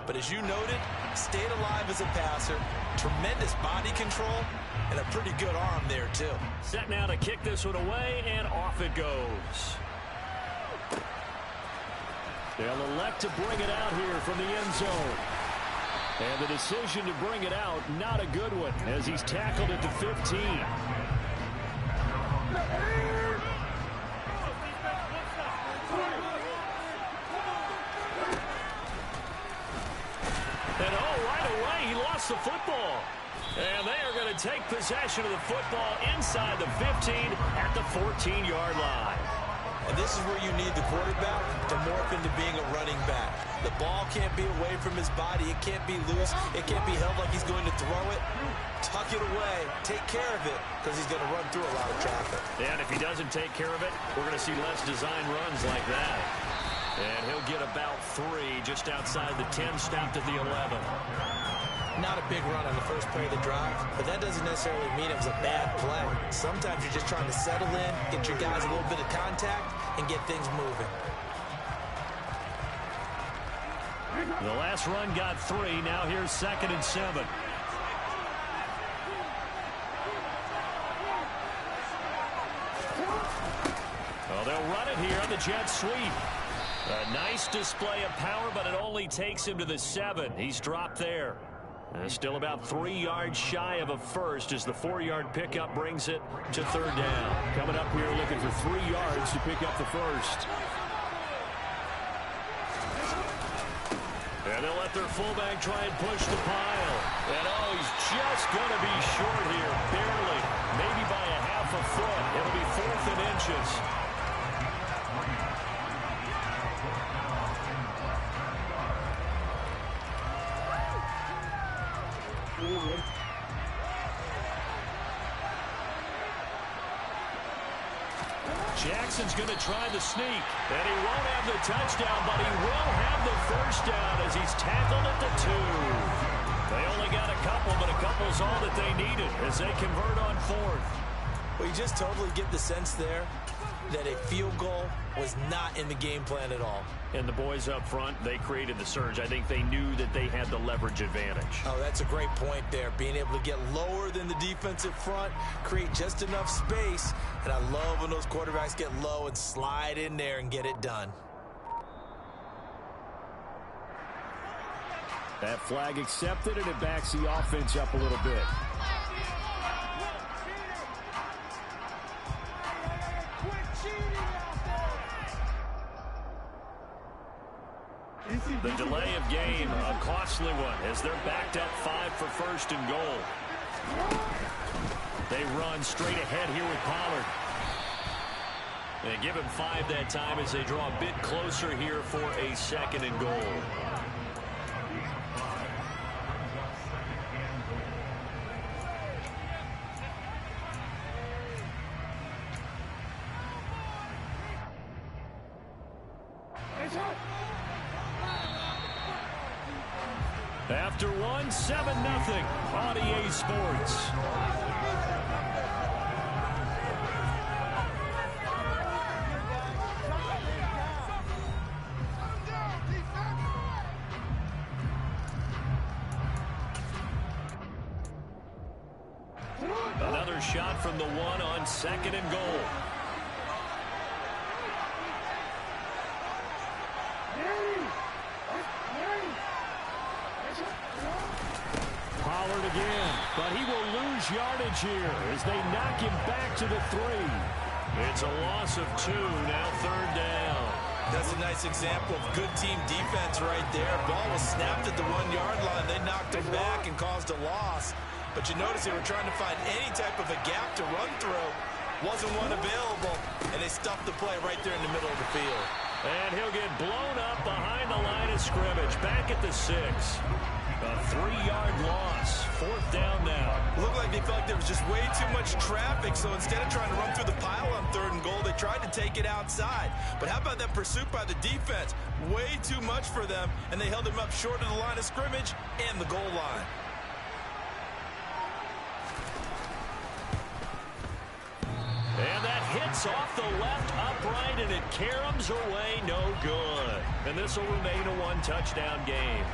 But as you noted, stayed alive as a passer, tremendous body control, and a pretty good arm there, too. Set now to kick this one away, and off it goes. They'll elect to bring it out here from the end zone. And the decision to bring it out, not a good one, as he's tackled at the 15. And right away, he lost the football. And they are going to take possession of the football inside the 15 at the 14-yard line. And this is where you need the quarterback to morph into being a running back. The ball can't be away from his body. It can't be loose. It can't be held like he's going to throw it. Tuck it away. Take care of it, because he's going to run through a lot of traffic. And if he doesn't take care of it, we're going to see less design runs like that. And he'll get about 3 just outside the 10, stopped at the 11. Not a big run on the first play of the drive, but that doesn't necessarily mean it was a bad play. Sometimes you're just trying to settle in, get your guys a little bit of contact, and get things moving. The last run got 3. Now here's 2nd and 7. Well, they'll run it here on the jet sweep. A nice display of power, but it only takes him to the 7. He's dropped there. Still about 3 yards shy of a first as the 4-yard pickup brings it to 3rd down. Coming up here looking for 3 yards to pick up the first. And they'll let their fullback try and push the pile. And he's just going to be short here, barely, maybe by a half a foot. It'll be 4th and inches. Jackson's going to try the sneak, and he won't have the touchdown, but he will have the first down as he's tackled at the 2. They only got a couple, but a couple's all that they needed as they convert on 4th. Well, you just totally get the sense there that a field goal was not in the game plan at all. And the boys up front, they created the surge. I think they knew that they had the leverage advantage. Oh, that's a great point there. Being able to get lower than the defensive front, create just enough space. And I love when those quarterbacks get low and slide in there and get it done. That flag accepted, and it backs the offense up a little bit. The delay of game, a costly one, as they're backed up 5 for 1st and goal. They run straight ahead here with Pollard. They give him 5 that time as they draw a bit closer here for a 2nd and goal. After 1, 7-0 on EA Sports. Another shot from the 1 on 2nd and goal. Pollard again, but he will lose yardage here as they knock him back to the 3. It's a loss of 2, now 3rd down. That's a nice example of good team defense right there. Ball was snapped at the 1-yard line. They knocked him back and caused a loss. But you notice they were trying to find any type of a gap to run through. Wasn't one available, and they stuffed the play right there in the middle of the field. And he'll get blown up behind the line of scrimmage, back at the 6. A 3-yard loss, 4th down now. Looked like they felt like there was just way too much traffic, so instead of trying to run through the pile on 3rd and goal, they tried to take it outside. But how about that pursuit by the defense? Way too much for them, and they held him up short of the line of scrimmage and the goal line. And that hits off the left upright, and it caroms away, no good. And this will remain a 1-touchdown game.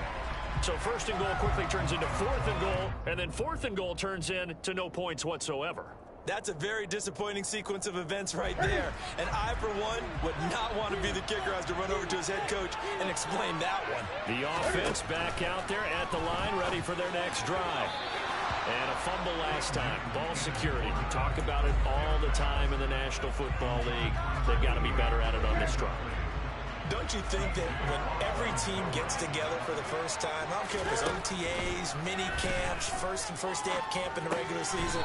So first and goal quickly turns into fourth and goal, and then fourth and goal turns into no points whatsoever. That's a very disappointing sequence of events right there. And I, for one, would not want to be the kicker who has to run over to his head coach and explain that one. The offense back out there at the line, ready for their next drive. And a fumble last time. Ball security. Talk about it all the time in the National Football League. They've got to be better at it on this drive. Don't you think that when every team gets together for the first time, I don't care if it's OTAs, mini camps, first day of camp in the regular season,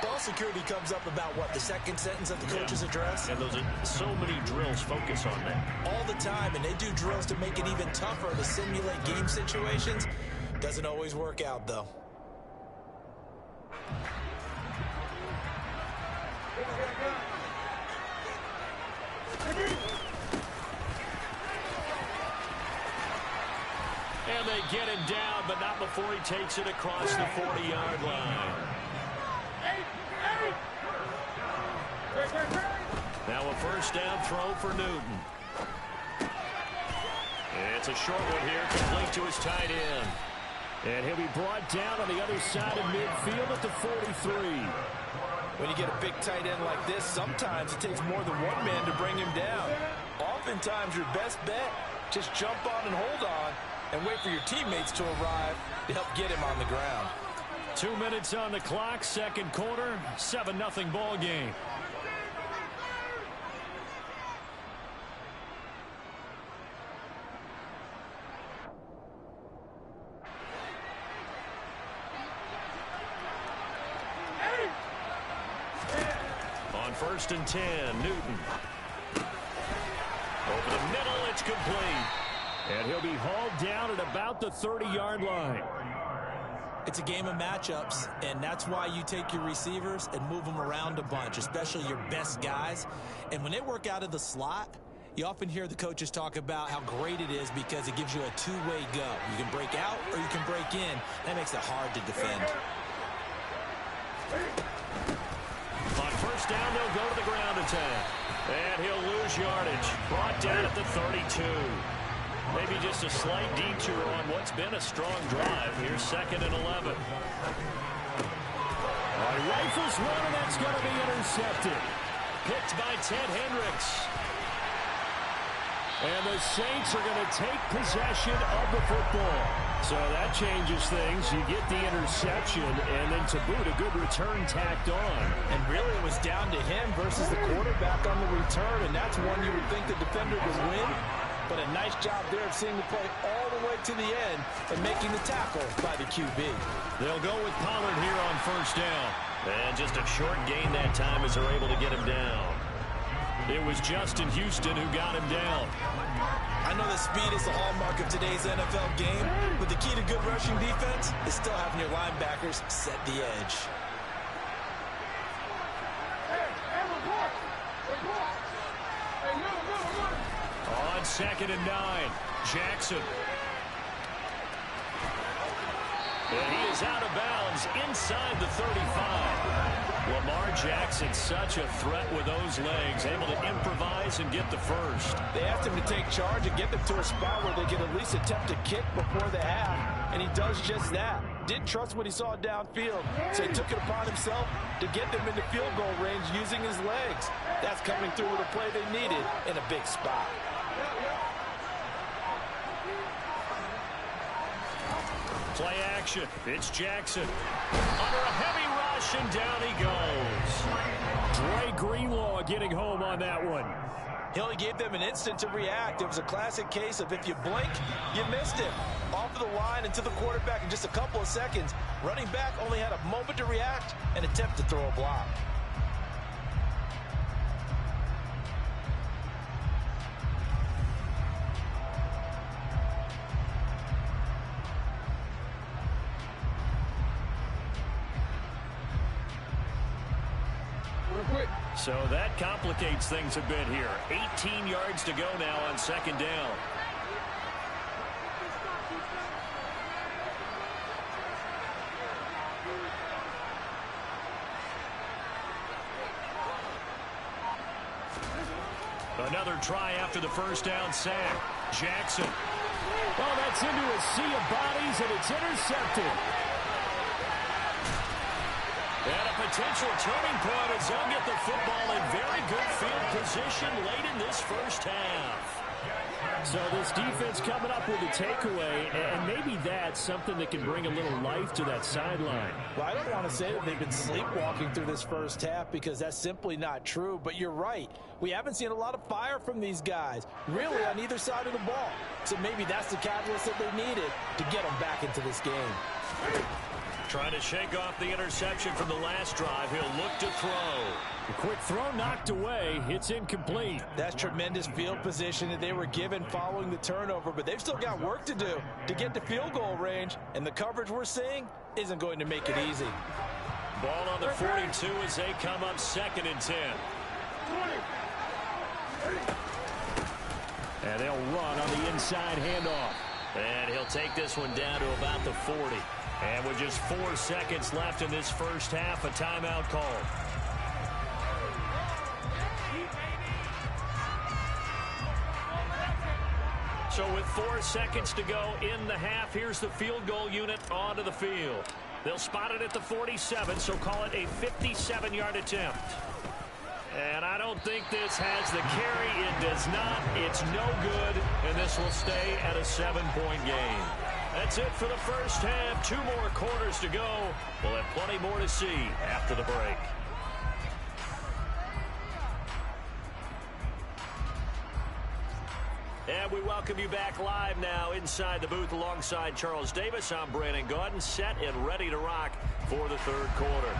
ball security comes up about what, the second sentence of the coach's address? And those are so many drills focus on that. All the time, and they do drills to make it even tougher to simulate game situations. Doesn't always work out, though. And they get him down, but not before he takes it across the 40-yard line. Now a first down throw for Newton. It's a short one here, complete to his tight end. And he'll be brought down on the other side of midfield at the 43. When you get a big tight end like this, sometimes it takes more than one man to bring him down. Oftentimes, your best bet, just jump on and hold on and wait for your teammates to arrive to help get him on the ground. 2 minutes on the clock, second quarter, 7-0 ball game. On 1st and 10, Newton. Over the middle, it's complete. And he'll be hauled down at about the 30-yard line. It's a game of matchups, and that's why you take your receivers and move them around a bunch, especially your best guys. And when they work out of the slot, you often hear the coaches talk about how great it is because it gives you a two-way go. You can break out or you can break in. That makes it hard to defend. On first down, they'll go to the ground attack. And he'll lose yardage. Brought down at the 32. Maybe just a slight detour on what's been a strong drive. Here's 2nd and 11. Rifles one, and that's going to be intercepted. Picked by Ted Hendricks. And the Saints are going to take possession of the football. So that changes things. You get the interception, and then to boot, a good return tacked on. And really, it was down to him versus the quarterback on the return, and that's one you would think the defender would win. But a nice job there of seeing the play all the way to the end and making the tackle by the QB. They'll go with Pollard here on first down. And just a short gain that time as they're able to get him down. It was Justin Houston who got him down. I know that speed is the hallmark of today's NFL game, but the key to good rushing defense is still having your linebackers set the edge. On 2nd and 9, Jackson. And he is out of bounds inside the 35. Lamar Jackson, such a threat with those legs, able to improvise and get the first. They asked him to take charge and get them to a spot where they could at least attempt a kick before the half, and he does just that. Didn't trust what he saw downfield, so he took it upon himself to get them into field goal range using his legs. That's coming through with a play they needed in a big spot. Play action. It's Jackson. Under a heavy rush, and down he goes. Dre Greenlaw getting home on that one. He only gave them an instant to react. It was a classic case of if you blink, you missed him. Off of the line and to the quarterback in just a couple of seconds. Running back only had a moment to react and attempt to throw a block. So that complicates things a bit here. 18 yards to go now on 2nd down. Another try after the first down sack. Jackson. Well, gets into a sea of bodies, and it's intercepted. And a potential turning point as they'll get the football in very good field position late in this first half. So this defense coming up with a takeaway, and maybe that's something that can bring a little life to that sideline. Well, I don't want to say that they've been sleepwalking through this first half because that's simply not true, but you're right. We haven't seen a lot of fire from these guys, really on either side of the ball. So maybe that's the catalyst that they needed to get them back into this game. Trying to shake off the interception from the last drive. He'll look to throw. A quick throw knocked away. It's incomplete. That's tremendous field position that they were given following the turnover, but they've still got work to do to get to field goal range, and the coverage we're seeing isn't going to make it easy. Ball on the 42 as they come up 2nd and 10. And they'll run on the inside handoff. And he'll take this one down to about the 40. And with just 4 seconds left in this first half, a timeout called. So with 4 seconds to go in the half, here's the field goal unit onto the field. They'll spot it at the 47, so call it a 57-yard attempt. And I don't think this has the carry. It does not. It's no good, and this will stay at a 7-point game. That's it for the first half. 2 more quarters to go. We'll have plenty more to see after the break. And we welcome you back live now inside the booth alongside Charles Davis. I'm Brandon Gaudin, set and ready to rock for the 3rd quarter.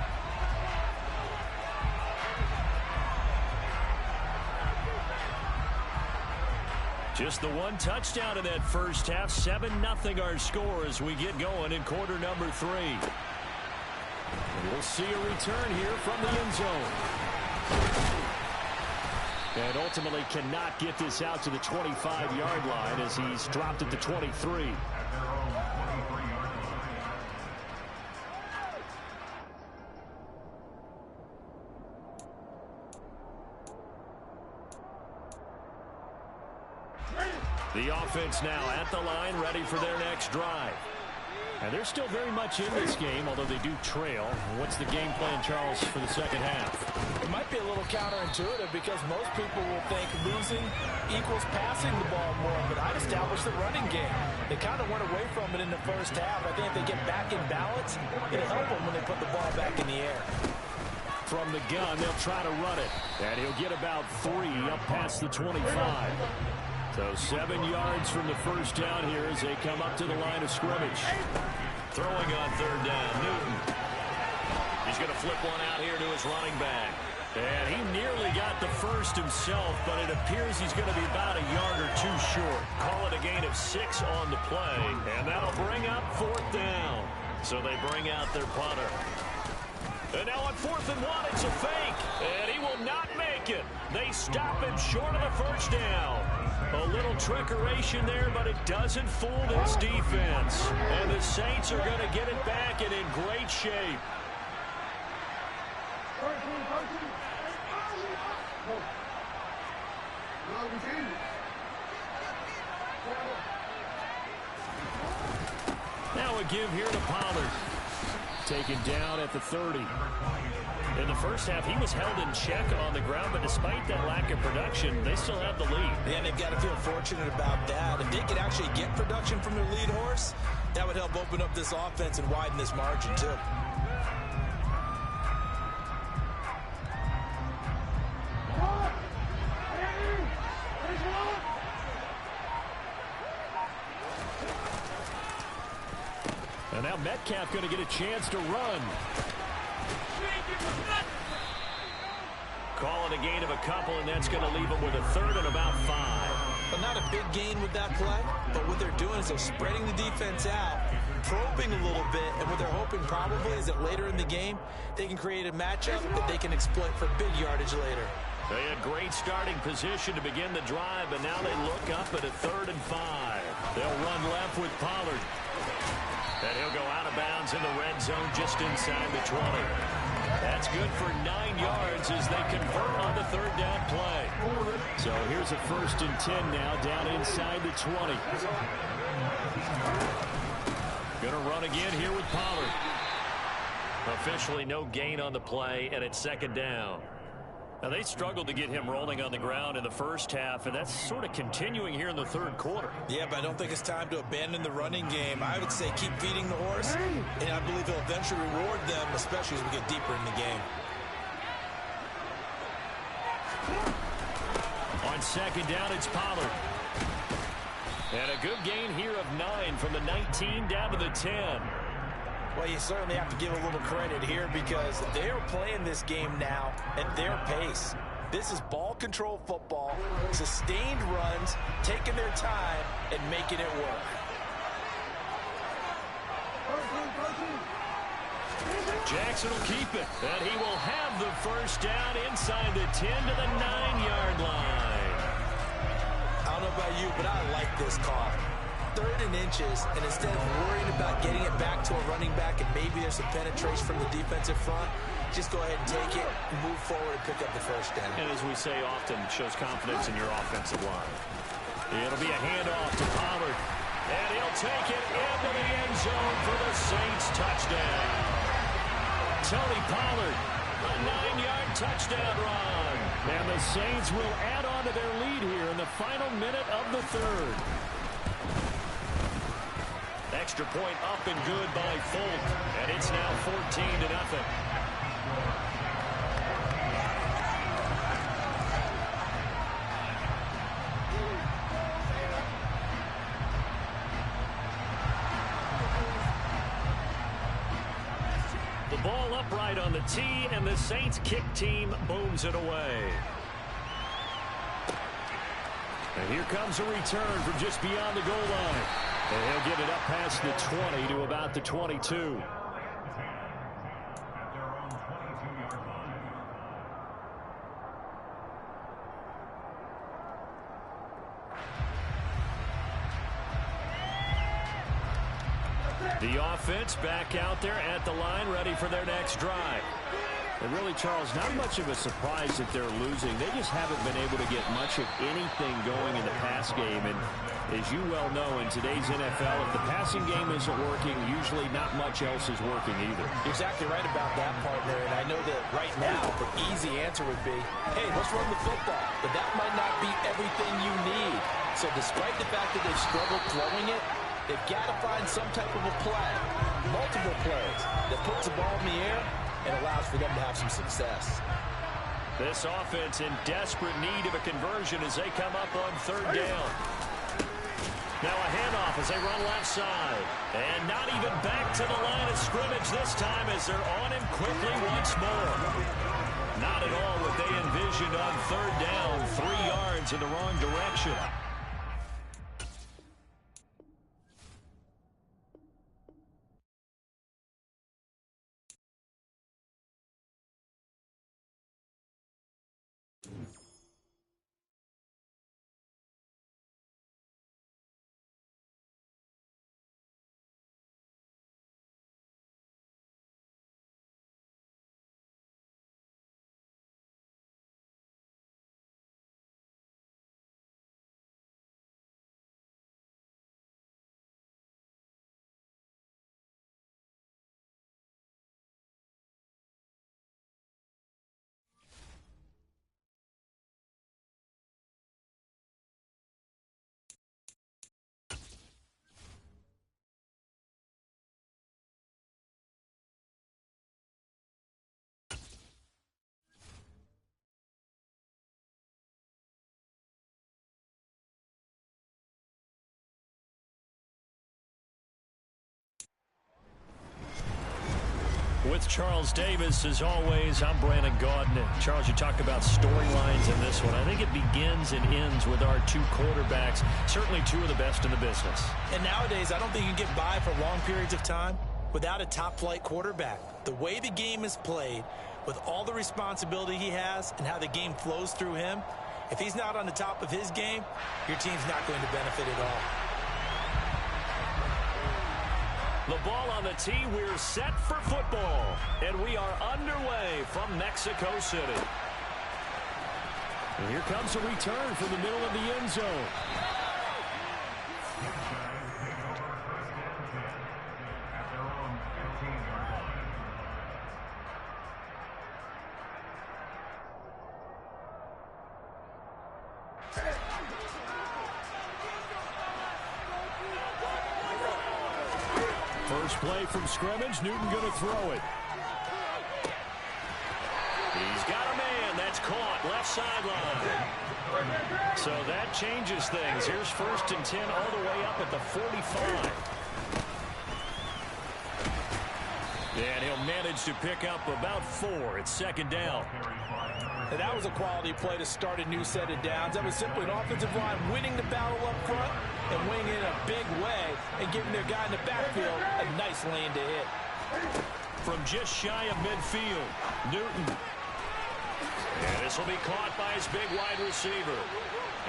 Just the 1 touchdown in that first half. 7-0 our score as we get going in quarter number 3. And we'll see a return here from the end zone. And ultimately cannot get this out to the 25-yard line as he's dropped at the 23. The offense now at the line, ready for their next drive. And they're still very much in this game, although they do trail. What's the game plan, Charles, for the second half? It might be a little counterintuitive because most people will think losing equals passing the ball more, but I'd establish the running game. They kind of went away from it in the first half. I think if they get back in balance, it'll help them when they put the ball back in the air. From the gun, they'll try to run it. And he'll get about 3 up past the 25. So 7 yards from the first down here as they come up to the line of scrimmage. Throwing on 3rd down, Newton. He's going to flip one out here to his running back. And he nearly got the first himself, but it appears he's going to be about a yard or 2 short. Call it a gain of 6 on the play, and that'll bring up 4th down. So they bring out their punter. And now on 4th and 1, it's a fake, and he will not make it. They stop him short of the first down. A little trickeration there, but it doesn't fool this defense. And the Saints are going to get it back and in great shape. Now a give here to Pollard. Taken down at the 30. In the first half, he was held in check on the ground, but despite that lack of production, they still have the lead. And they've got to feel fortunate about that. If they could actually get production from their lead horse, that would help open up this offense and widen this margin, too. And now Metcalf going to get a chance to run. Call it a gain of a couple, and that's going to leave them with a 3rd and about 5. But not a big gain with that play. But what they're doing is they're spreading the defense out, probing a little bit, and what they're hoping probably is that later in the game, they can create a matchup that they can exploit for big yardage later. They had great starting position to begin the drive, but now they look up at a 3rd and 5. They'll run left with Pollard. And he'll go out of bounds in the red zone just inside the 20. That's good for 9 yards as they convert on the 3rd down play. So here's a 1st and 10 now down inside the 20. Gonna run again here with Pollard. Officially no gain on the play, and it's second down. Now, they struggled to get him rolling on the ground in the first half, and that's sort of continuing here in the third quarter. Yeah, but I don't think it's time to abandon the running game. I would say keep feeding the horse, and I believe he'll eventually reward them, especially as we get deeper in the game. On second down, it's Pollard. And a good gain here of 9 from the 19 down to the 10. Well, you certainly have to give a little credit here because they are playing this game now at their pace. This is ball control football, sustained runs, taking their time, and making it work. Jackson will keep it, and he will have the first down inside the 10 to the 9-yard line. I don't know about you, but I like this call. 3rd and inches, and instead of worrying about getting it back to a running back and maybe there's some penetration from the defensive front, just go ahead and take it, move forward, and pick up the first down. And as we say often, shows confidence in your offensive line. It'll be a handoff to Pollard, and he'll take it into the end zone for the Saints touchdown. Tony Pollard, a 9-yard touchdown run. And the Saints will add on to their lead here in the final minute of the third. Extra point up and good by Folk, and it's now 14-0. The ball upright on the tee, and the Saints kick team booms it away. And here comes a return from just beyond the goal line. And he'll get it up past the 20 to about the 22. The offense back out there at the line, ready for their next drive. And really, Charles, not much of a surprise that they're losing. They just haven't been able to get much of anything going in the pass game. And as you well know, in today's NFL, if the passing game isn't working, usually not much else is working either. You're exactly right about that, partner. And I know that right now, the easy answer would be, hey, let's run the football. But that might not be everything you need. So despite the fact that they've struggled throwing it, they've got to find some type of a play, multiple plays, that puts the ball in the air and allows for them to have some success. This offense in desperate need of a conversion as they come up on 3rd down. Now a handoff as they run left side. And not even back to the line of scrimmage this time as they're on him quickly once more. Not at all what they envisioned on 3rd down, 3 yards in the wrong direction. With Charles Davis, as always, I'm Brandon Gaudin. Charles, you talk about storylines in this one. I think it begins and ends with our 2 quarterbacks, certainly 2 of the best in the business. And nowadays, I don't think you can get by for long periods of time without a top-flight quarterback. The way the game is played, with all the responsibility he has and how the game flows through him, if he's not on the top of his game, your team's not going to benefit at all. The ball on the tee, we're set for football. And we are underway from Mexico City. And here comes a return from the middle of the end zone. First play from scrimmage. Newton going to throw it. He's got a man. That's caught. Left sideline. So that changes things. Here's 1st and 10 all the way up at the 45. And he'll manage to pick up about 4. It's 2nd down. And that was a quality play to start a new set of downs. That was simply an offensive line winning the battle up front and winning in a big way and giving their guy in the backfield a nice lane to hit. From just shy of midfield, Newton. And this will be caught by his big wide receiver.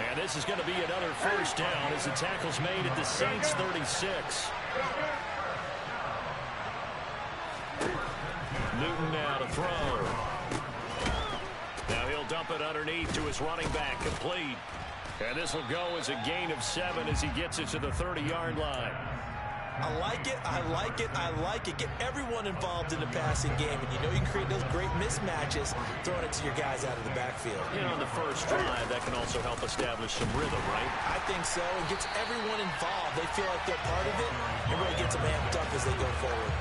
And this is going to be another 1st down as the tackle's made at the Saints 36. Newton now to throw. Now he'll dump it underneath to his running back, complete. And this will go as a gain of 7 as he gets it to the 30-yard line. I like it, I like it, I like it. Get everyone involved in the passing game, and you know you can create those great mismatches throwing it to your guys out of the backfield. You know, on the first drive, that can also help establish some rhythm, right? I think so. It gets everyone involved. They feel like they're part of it, and really gets them amped up as they go forward.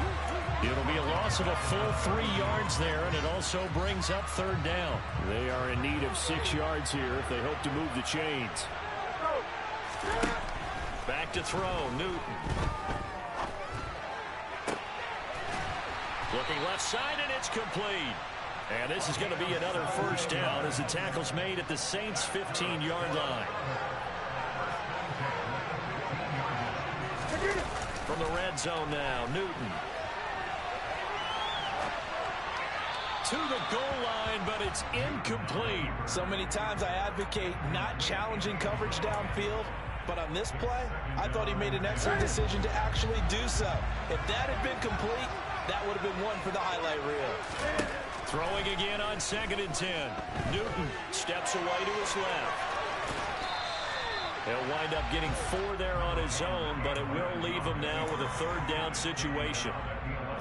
It'll be a loss of a full 3 yards there, and it also brings up 3rd down. They are in need of 6 yards here if they hope to move the chains. Back to throw, Newton. Looking left side, and it's complete. And this is going to be another 1st down as the tackle's made at the Saints' 15-yard line. From the red zone now, Newton. To the goal line, but it's incomplete. So many times I advocate not challenging coverage downfield, but on this play, I thought he made an excellent decision to actually do so. If that had been complete, that would have been one for the highlight reel. Throwing again on 2nd and 10. Newton steps away to his left. He'll wind up getting 4 there on his own, but it will leave him now with a 3rd down situation.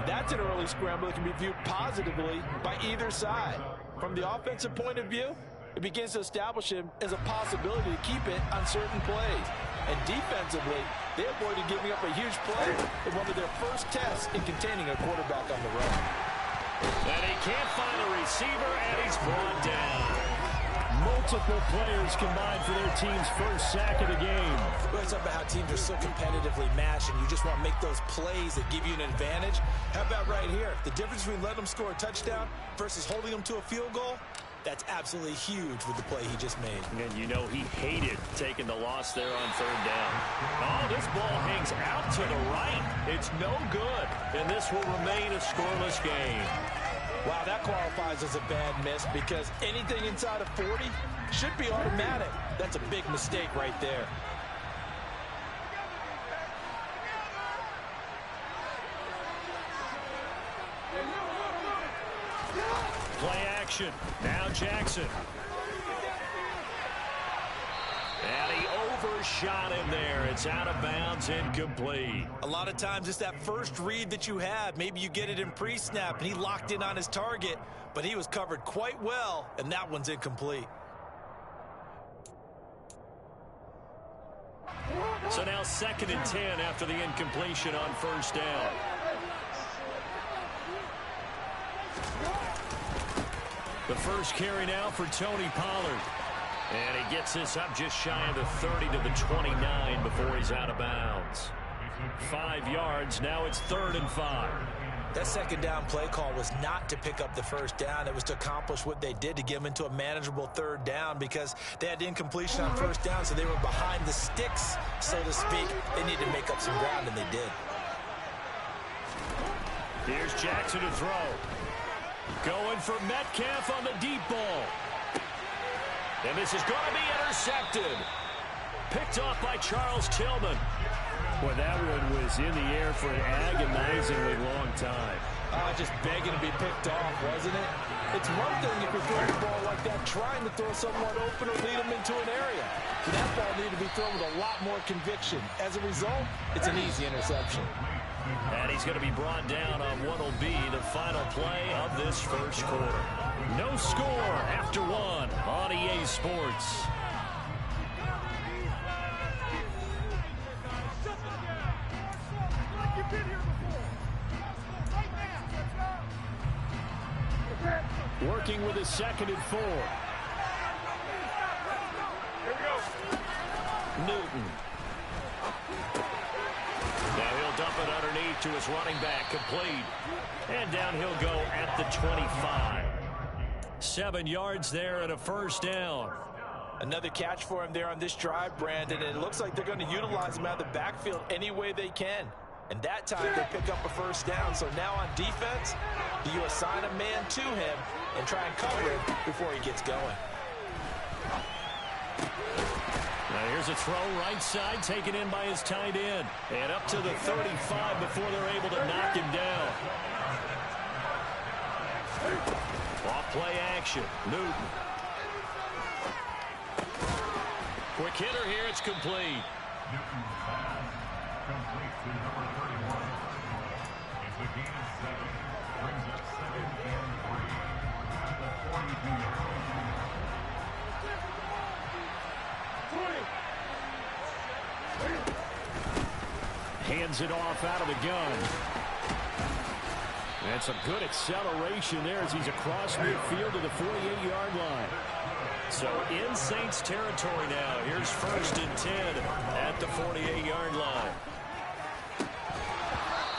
That's an early scramble that can be viewed positively by either side. From the offensive point of view, it begins to establish him as a possibility to keep it on certain plays. And defensively, they avoided giving up a huge play in one of their first tests in containing a quarterback on the run. And he can't find a receiver, and he's brought down. Multiple players combined for their team's first sack of the game. Let's talk about how teams are so competitively matched, and you just want to make those plays that give you an advantage. How about right here? The difference between letting them score a touchdown versus holding them to a field goal, that's absolutely huge with the play he just made. And you know he hated taking the loss there on 3rd down. Oh, this ball hangs out to the right. It's no good, and this will remain a scoreless game. Wow, that qualifies as a bad miss because anything inside of 40 should be automatic. That's a big mistake right there. Play action. Now Jackson. And he overshot him there. It's out of bounds, incomplete. A lot of times it's that first read that you have. Maybe you get it in pre-snap, and he locked in on his target, but he was covered quite well, and that one's incomplete. So now 2nd and 10 after the incompletion on 1st down. The first carry now for Tony Pollard. And he gets this up just shy of the 30 to the 29 before he's out of bounds. 5 yards. Now it's 3rd and 5. That 2nd down play call was not to pick up the 1st down. It was to accomplish what they did to get them into a manageable 3rd down because they had incompletion on 1st down, so they were behind the sticks, so to speak. They needed to make up some ground, and they did. Here's Jackson to throw. Going for Metcalf on the deep ball. And this is going to be intercepted. Picked off by Charles Tillman. Boy, that one was in the air for an agonizingly long time. Just begging to be picked off, wasn't it? It's one thing if you're throwing the ball like that, trying to throw someone open or lead them into an area. But that ball needed to be thrown with a lot more conviction. As a result, it's an easy interception. And he's going to be brought down on what will be the final play of this first quarter. No score after 1 on EA Sports. Working with a 2nd and 4. Newton. Now he'll dump it underneath to his running back, complete. And down he'll go at the 25. 7 yards there and a first down. Another catch for him there on this drive, Brandon, and it looks like they're going to utilize him out of the backfield any way they can. And that time they pick up a first down. So now on defense, you assign a man to him and try and cover him before he gets going. Now here's a throw right side, taken in by his tight end. And up to the 35 before they're able to knock him down. Off play action, Newton. Quick hitter here, it's complete. Complete to number 31. It's a gain of 7. Brings up 2nd and 3. At the 42-yard line. Hands it off out of the gun. And some good acceleration there as he's across midfield to the 48-yard line. So in Saints territory now. Here's 1st and 10 at the 48-yard line.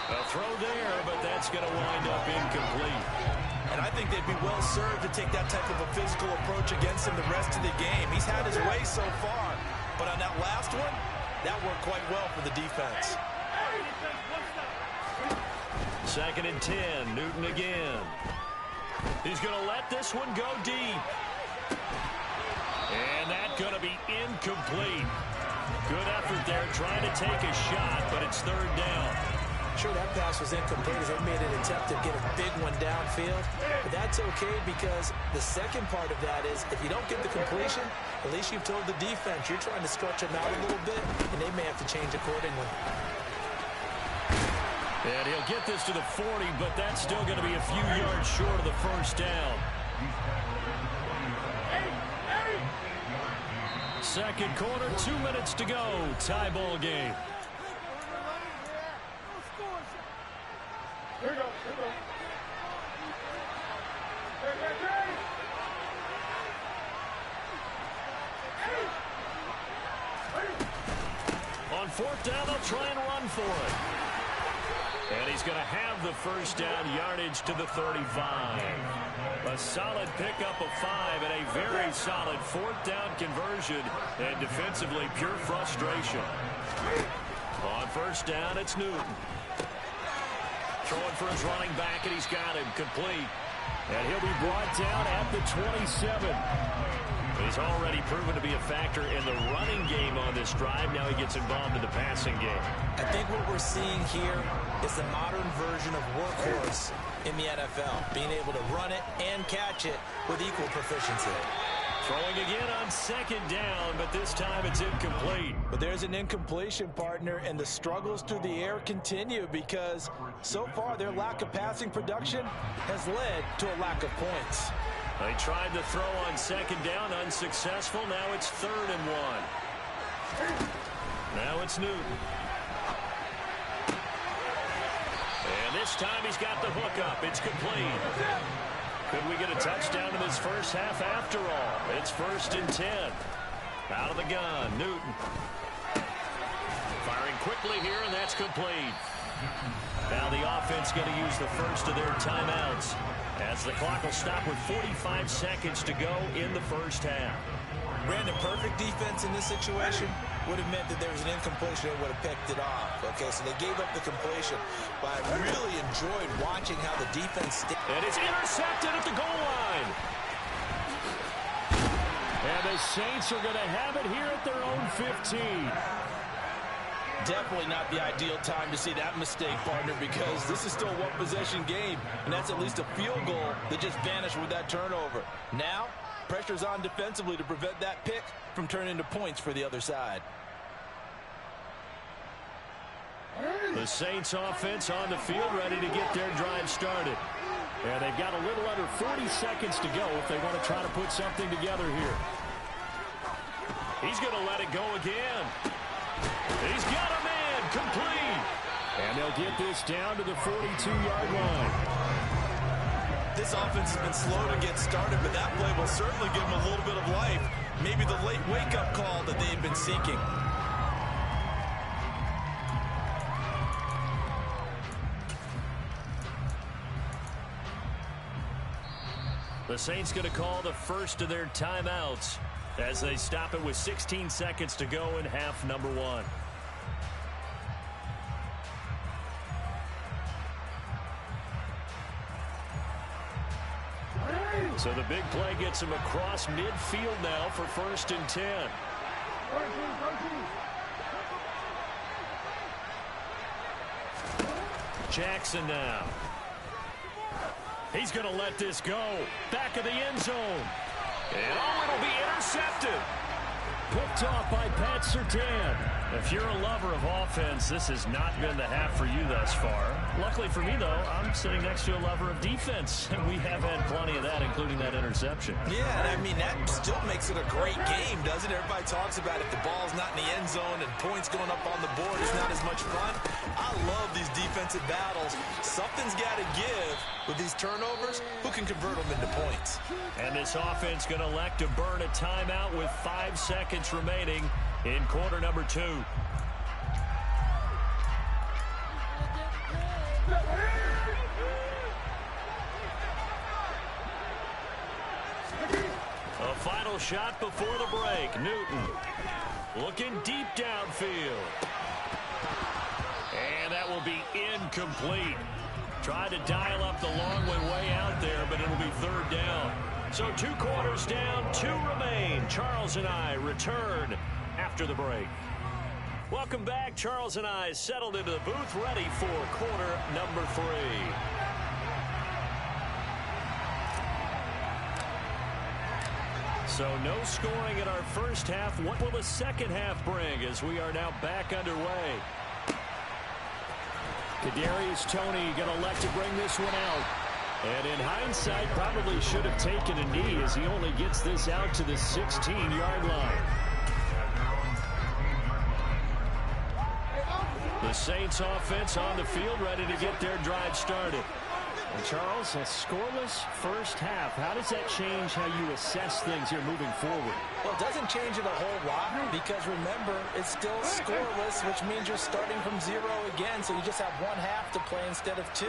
A throw there, but that's going to wind up incomplete. And I think they'd be well served to take that type of a physical approach against him the rest of the game. He's had his way so far, but on that last one, that worked quite well for the defense. 2nd and 10, Newton again. He's going to let this one go deep. And that's going to be incomplete. Good effort there trying to take a shot, but it's 3rd down. Sure, that pass was incomplete as they made an attempt to get a big one downfield. But that's okay because the second part of that is if you don't get the completion, at least you've told the defense you're trying to stretch them out a little bit, and they may have to change accordingly. And he'll get this to the 40, but that's still going to be a few yards short of the first down. 2nd quarter, 2 minutes to go. Tie ball game. Here we go. On 4th down, they'll try and run for it. And he's going to have the first down, yardage to the 35. A solid pickup of 5 and a very solid 4th down conversion. And defensively, pure frustration. On 1st down, it's Newton. Throwing for his running back, and he's got him complete. And he'll be brought down at the 27. He's already proven to be a factor in the running game on this drive. Now he gets involved in the passing game. I think what we're seeing here is the modern version of workhorse in the NFL, being able to run it and catch it with equal proficiency. Throwing again on 2nd down, but this time it's incomplete. But there's an incompletion, partner, and the struggles through the air continue because so far their lack of passing production has led to a lack of points. They tried to throw on 2nd down, unsuccessful. Now it's 3rd and 1. Now it's Newton. And this time he's got the hook up. It's complete. Could we get a touchdown in this first half after all? It's 1st and 10. Out of the gun, Newton. Firing quickly here, and that's complete. Now the offense going to use the first of their timeouts as the clock will stop with 45 seconds to go in the first half. Brandon, perfect defense in this situation would have meant that there was an incompletion. They would have picked it off. Okay, so they gave up the completion. But I really enjoyed watching how the defense... And it's intercepted at the goal line. And the Saints are going to have it here at their own 15. Definitely not the ideal time to see that mistake, partner, because this is still a one-possession game, and that's at least a field goal that just vanished with that turnover. Now, pressure's on defensively to prevent that pick from turning into points for the other side. The Saints offense on the field ready to get their drive started. And they've got a little under 40 seconds to go if they want to try to put something together here. He's going to let it go again. He's got a man complete. And they'll get this down to the 42-yard line. This offense has been slow to get started, but that play will certainly give them a little bit of life. Maybe the late wake-up call that they've been seeking. The Saints going to call the first of their timeouts as they stop it with 16 seconds to go in half number 1. So the big play gets him across midfield now for 1st and 10. Jackson now. He's going to let this go. Back of the end zone. And it'll be intercepted. Picked off by Pat Surtain. If you're a lover of offense, this has not been the half for you thus far. Luckily for me, though, I'm sitting next to a lover of defense, and we have had plenty of that, including that interception. Yeah, I mean, that still makes it a great game, doesn't it? Everybody talks about if the ball's not in the end zone and points going up on the board, it's not as much fun. I love these defensive battles. Something's got to give with these turnovers. Who can convert them into points? And this offense going to elect to burn a timeout with 5 seconds remaining in quarter number 2. A final shot before the break. Newton looking deep downfield. And that will be incomplete. Tried to dial up the long one way out there, but it'll be 3rd down. So 2 quarters down, 2 remain. Charles and I return after the break. Welcome back. Charles and I settled into the booth, ready for quarter number 3. So no scoring in our first half. What will the second half bring as we are now back underway? Kadarius Toney going to elect to bring this one out. And in hindsight, probably should have taken a knee as he only gets this out to the 16-yard line. The Saints offense on the field, ready to get their drive started. And Charles, a scoreless first half. How does that change how you assess things here moving forward? Well, it doesn't change it a whole lot because, remember, it's still scoreless, which means you're starting from 0 again, so you just have 1 half to play instead of 2.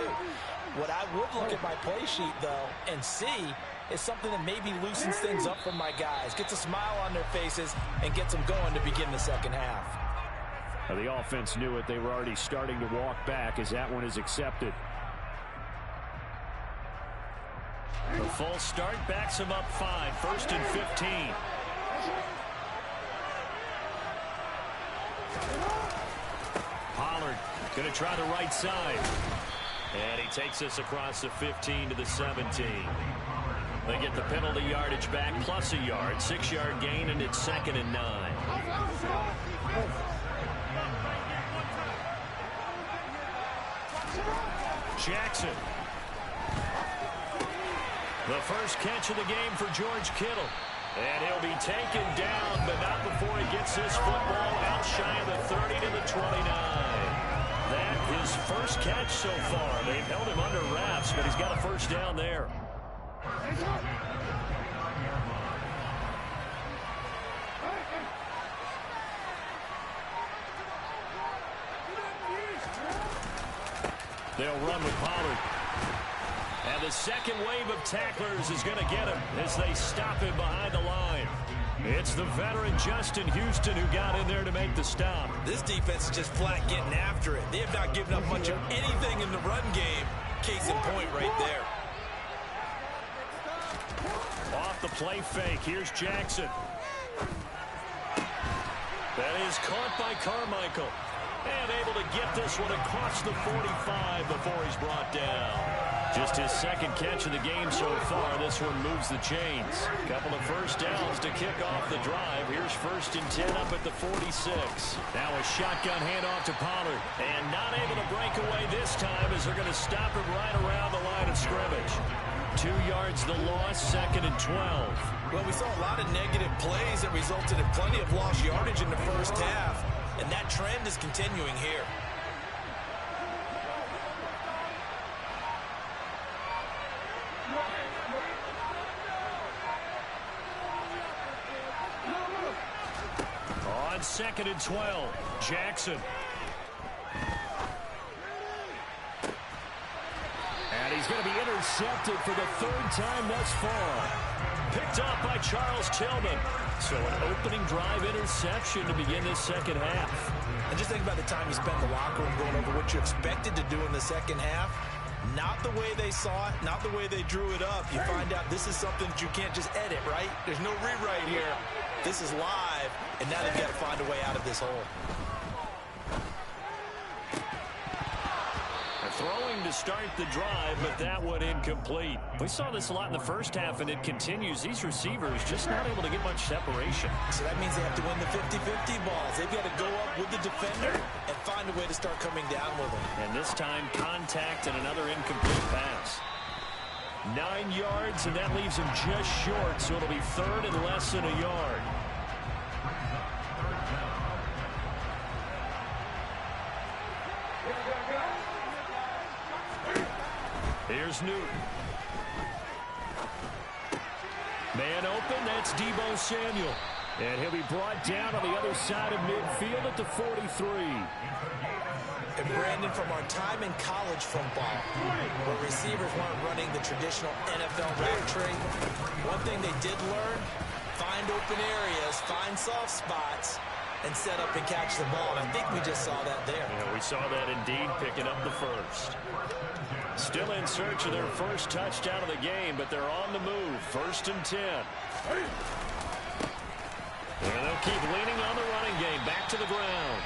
What I would look at my play sheet, though, and see is something that maybe loosens things up for my guys, gets a smile on their faces, and gets them going to begin the second half. Well, the offense knew it. They were already starting to walk back as that one is accepted. The full start backs him up 5, 1st and 15. Pollard going to try the right side. And he takes us across the 15 to the 17. They get the penalty yardage back plus a yard. 6-yard gain, and it's 2nd and 9. Jackson. The first catch of the game for George Kittle. And he'll be taken down, but not before he gets this football out shy of the 30 to the 29. That his first catch so far. They've held him under wraps, but he's got a first down there. They'll run with Pollard. And the second wave of tacklers is going to get him as they stop him behind the line. It's the veteran Justin Houston who got in there to make the stop. This defense is just flat getting after it. They have not given up much of anything in the run game. Case in point right there. Off the play fake. Here's Jackson. That is caught by Carmichael. And able to get this one across the 45 before he's brought down. Just his second catch of the game so far. This one moves the chains. Couple of first downs to kick off the drive. Here's 1st and 10 up at the 46. Now a shotgun handoff to Pollard. And not able to break away this time as they're going to stop him right around the line of scrimmage. 2 yards the loss, 2nd and 12. Well, we saw a lot of negative plays that resulted in plenty of lost yardage in the first half. And that trend is continuing here. 2nd and 12. Jackson. And he's going to be intercepted for the 3rd time thus far. Picked up by Charles Tillman. So an opening drive interception to begin this second half. And just think about the time you spent in the locker room going over what you expected to do in the second half. Not the way they saw it, not the way they drew it up. You find out this is something that you can't just edit, right? There's no rewrite here. This is live, and now they've got to find a way out of this hole. Throwing to start the drive, but that one incomplete. We saw this a lot in the first half, and it continues. These receivers just not able to get much separation. So that means they have to win the 50-50 balls. They've got to go up with the defender and find a way to start coming down with them. And this time, contact and another incomplete pass. 9 yards, and that leaves him just short, so it'll be 3rd and less than a yard. Here's Newton. Man open, that's Deebo Samuel. And he'll be brought down on the other side of midfield at the 43. And Brandon, from our time in college football, where receivers weren't running the traditional NFL route tree, one thing they did learn, find open areas, find soft spots, and set up and catch the ball. And I think we just saw that there. Yeah, we saw that indeed, picking up the first. Still in search of their first touchdown of the game, but they're on the move. 1st and 10. And they'll keep leaning on the running game. Back to the ground.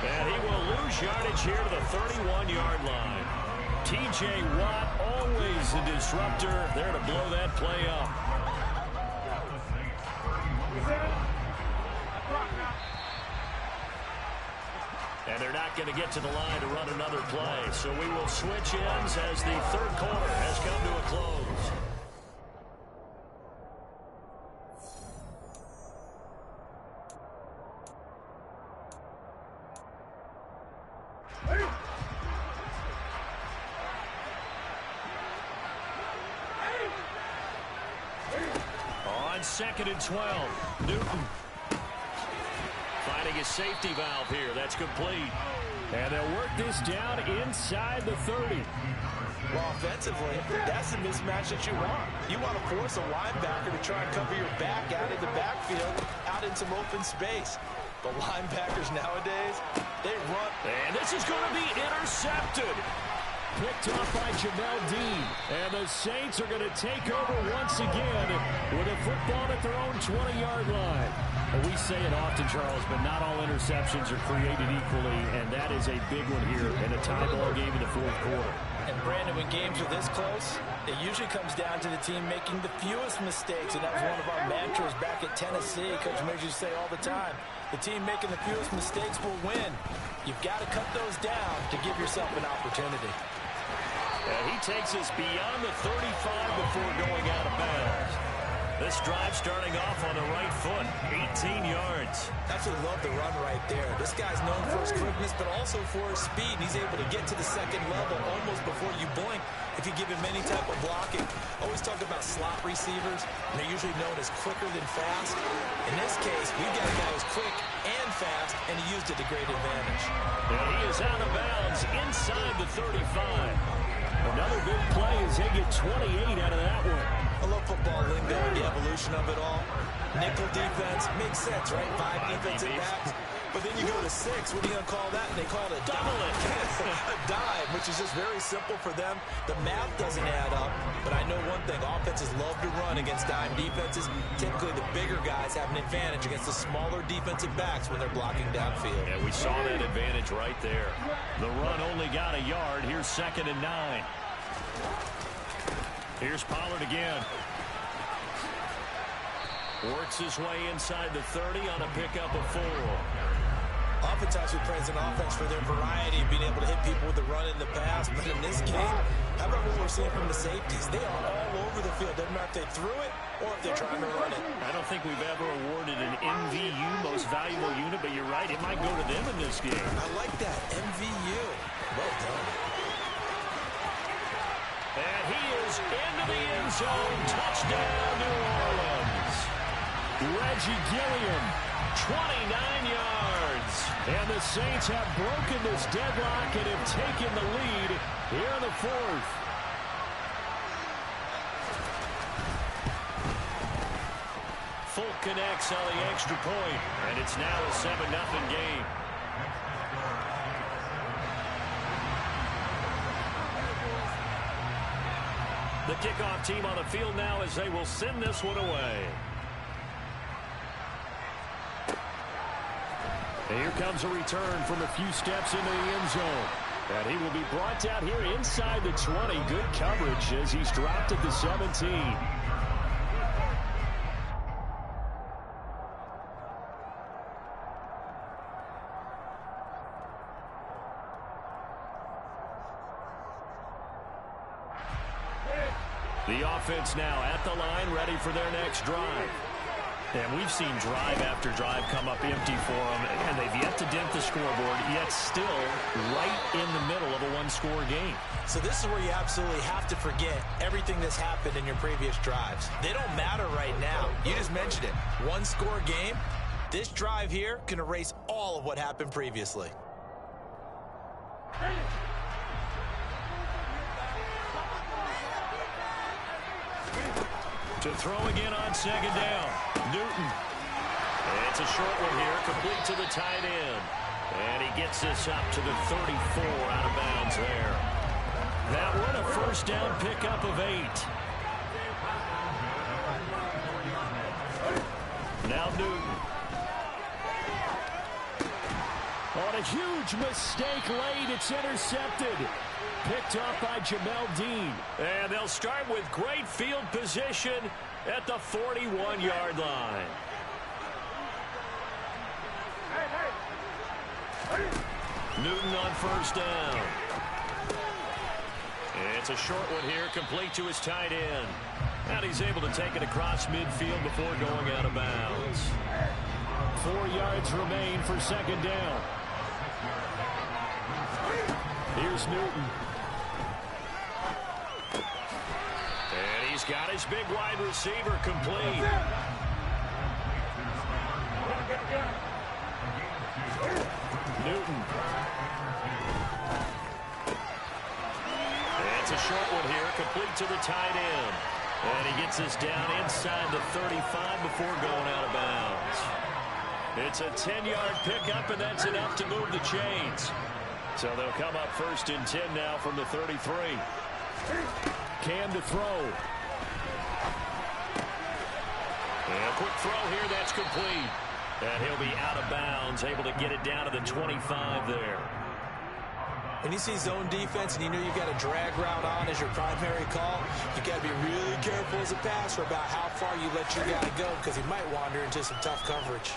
And he will lose yardage here to the 31-yard line. T.J. Watt, always a disruptor, there to blow that play up. And they're not going to get to the line to run another play. So we will switch ends as the 3rd quarter has come to a close. On 2nd and 12, Newton. Finding a safety valve here. That's complete. And they'll work this down inside the 30. Well, offensively, that's the mismatch that you want. You want to force a linebacker to try and cover your back out in the backfield, out in some open space. But linebackers nowadays, they run. And this is going to be intercepted. Picked off by Jamel Dean. And the Saints are going to take over once again with a football at their own 20-yard line. Well, we say it often, Charles, but not all interceptions are created equally, and that is a big one here in a tie ball game in the 4th quarter. And Brandon, when games are this close, it usually comes down to the team making the fewest mistakes, and that was one of our mantras back at Tennessee. Coach Major used to say all the time, the team making the fewest mistakes will win. You've got to cut those down to give yourself an opportunity. And he takes us beyond the 35 before going out of bounds. This drive starting off on the right foot, 18 yards. Absolutely love the run right there. This guy's known for his quickness, but also for his speed. He's able to get to the 2nd level almost before you blink if you give him any type of blocking. Always talk about slot receivers, and they're usually known as quicker than fast. In this case, we've got a guy who's quick and fast, and he used it to great advantage. And he is out of bounds inside the 35. Another big play as they get 28 out of that one. I love football lingo and the evolution of it all. Nickel defense makes sense, right? 5 defensive backs. But then you go to 6. What are you going to call that? And they call it a dive. A dive, which is just very simple for them. The math doesn't add up. But I know one thing. Offenses love to run against dime defenses. Typically, the bigger guys have an advantage against the smaller defensive backs when they're blocking downfield. And we saw that advantage right there. The run only got a yard. Here's 2nd and 9. Here's Pollard again. Works his way inside the 30 on a pickup of 4. Oftentimes we praise an offense for their variety, being able to hit people with the run in the pass. But in this game, how about what we're seeing from the safeties? They are all over the field. Doesn't matter if they threw it or if they're trying to run it. I don't think we've ever awarded an MVU, most valuable unit, but you're right. It might go to them in this game. I like that. MVU. Well done. And he is into the end zone. Touchdown, New Orleans. Reggie Gilliam 29 yards. And the Saints have broken this deadlock and have taken the lead here in the fourth. Fulk connects on the extra point, and it's now a 7-0 game. The kickoff team on the field now as they will send this one away. Here comes a return from a few steps into the end zone. And he will be brought down here inside the 20. Good coverage as he's dropped at the 17. The offense now at the line, ready for their next drive. And we've seen drive after drive come up empty for them, and they've yet to dent the scoreboard, yet still right in the middle of a one-score game. So this is where you absolutely have to forget everything that's happened in your previous drives. They don't matter right now. You just mentioned it. One-score game. This drive here can erase all of what happened previously. To throw again on second down. Newton. It's a short one here, complete to the tight end. And he gets this up to the 34 out of bounds there. That one a first down pickup of 8. Now Newton. On a huge mistake late, it's intercepted. Picked up by Jamel Dean. And they'll start with great field position at the 41-yard line. Newton on first down. It's a short one here, complete to his tight end. And he's able to take it across midfield before going out of bounds. 4 yards remain for second down. Here's Newton. And he's got his big wide receiver complete. Newton. It's a short one here, complete to the tight end. And he gets this down inside the 35 before going out of bounds. It's a 10-yard pickup, and that's enough to move the chains. So they'll come up first and 10 now from the 33. Cam to throw. And a quick throw here, that's complete. And he'll be out of bounds, able to get it down to the 25 there. When you see zone defense and you know you've got a drag route on as your primary call, you got to be really careful as a passer about how far you let your guy go because he might wander into some tough coverage.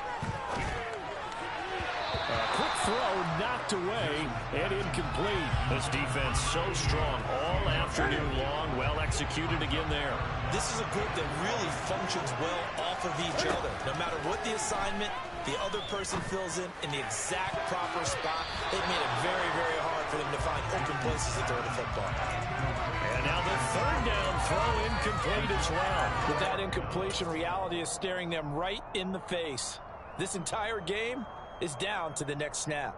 Quick throw knocked away and incomplete. This defense so strong all afternoon long. Well executed again there. This is a group that really functions well off of each other. No matter what the assignment, the other person fills in the exact proper spot. They've made it very, very hard for them to find open places to throw the football. And now the third down throw incomplete as well. With that incompletion, reality is staring them right in the face. This entire game is down to the next snap.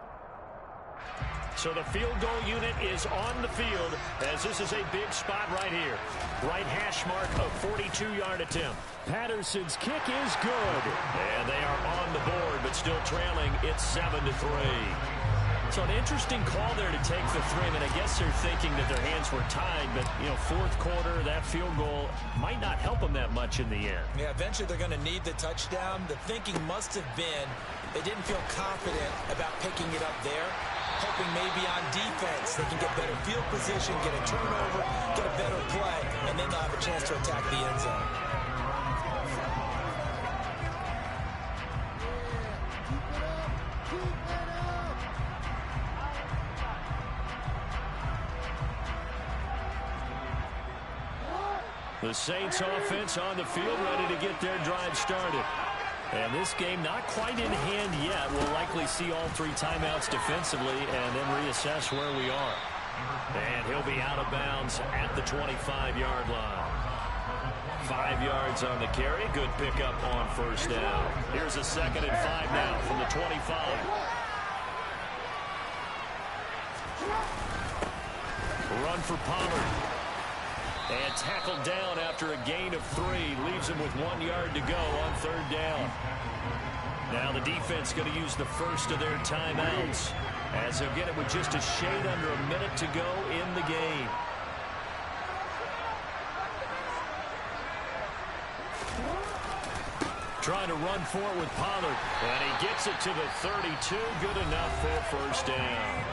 So the field goal unit is on the field as this is a big spot right here. Right hash mark of 42-yard attempt. Patterson's kick is good. And they are on the board but still trailing. It's 7-3. So an interesting call there to take the 3. I mean, I guess they're thinking that their hands were tied, but, you know, fourth quarter, that field goal might not help them that much in the end. Yeah, eventually they're going to need the touchdown. The thinking must have been they didn't feel confident about picking it up there, hoping maybe on defense they can get better field position, get a turnover, get a better play, and then they'll have a chance to attack the end zone. The Saints offense on the field ready to get their drive started. And this game not quite in hand yet. We'll likely see all 3 timeouts defensively and then reassess where we are. And he'll be out of bounds at the 25-yard line. 5 yards on the carry. Good pickup on first down. Here's a 2nd and 5 now from the 25. Run for Pollard. And tackled down after a gain of 3. Leaves him with 1 yard to go on 3rd down. Now the defense going to use the first of their timeouts, as they'll get it with just a shade under a minute to go in the game. Trying to run for it with Pollard. And he gets it to the 32. Good enough for first down.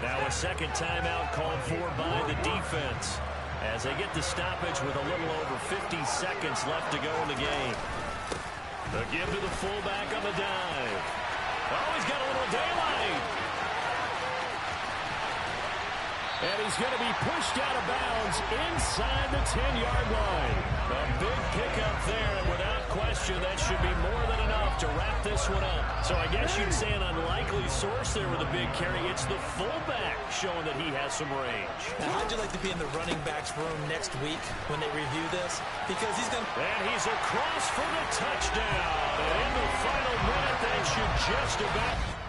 Now a 2nd timeout called for by the defense, as they get the stoppage with a little over 50 seconds left to go in the game. The give to the fullback on the dive. Oh, he's got a little daylight. And he's going to be pushed out of bounds inside the 10-yard line. A big pickup there, and without question, that should be more than enough to wrap this one up. So I guess you'd say an unlikely source there with a big carry. It's the fullback showing that he has some range. Now, how'd you like to be in the running backs room next week when they review this? Because he's going to... And he's across for the touchdown. And in the final minute, that should just about...